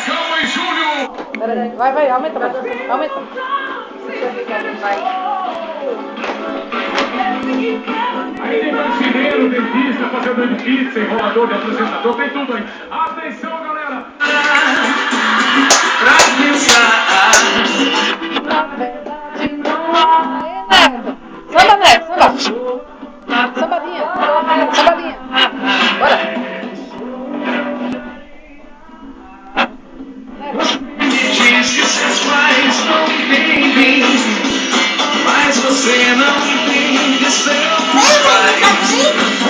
Calma, Júlio! Peraí, vai, aumenta mais. Aumenta. Aí tem marceneiro, dentista, fazedor de pizza, enrolador de apresentador, tem tudo aí. Atenção, galera! Pra pensar. Samba, Neto, samba. Sambadinha. Bora. Diz que seus pais não entendem, mas você não entende seus pais.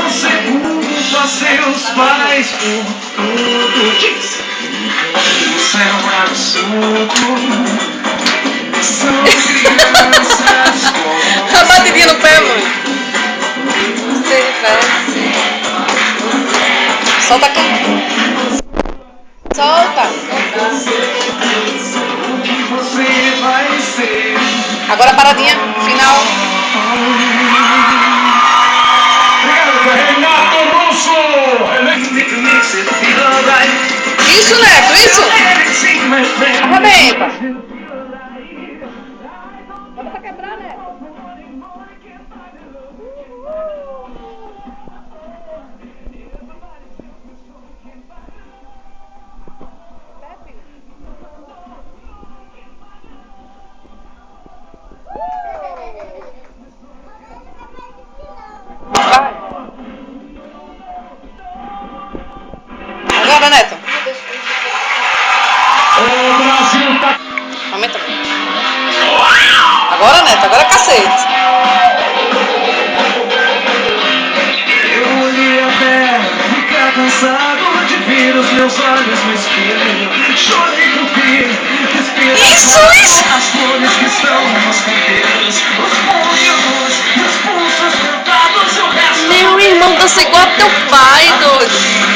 Você culpa seus pais por tudo. Diz. Isso é um absurdo. São crianças como A bateria no pé, mãe. Solta aqui. Solta. você vai ser. Agora a paradinha final. Renato Russo! Isso, Neto, isso. Arrebenta. Bota pra quebrar, Neto. Vai. Agora, Neto. O Brasil tá. Aumenta. Agora, Neto, agora é cacete. Eu olhei a terra, ficar cansado de ver os meus olhos no espelho. Chorei por ver, Isso. as flores que estão nos cabelos, os punhos, os pulsos cantados e o resto. Meu irmão dança igual teu pai, doido.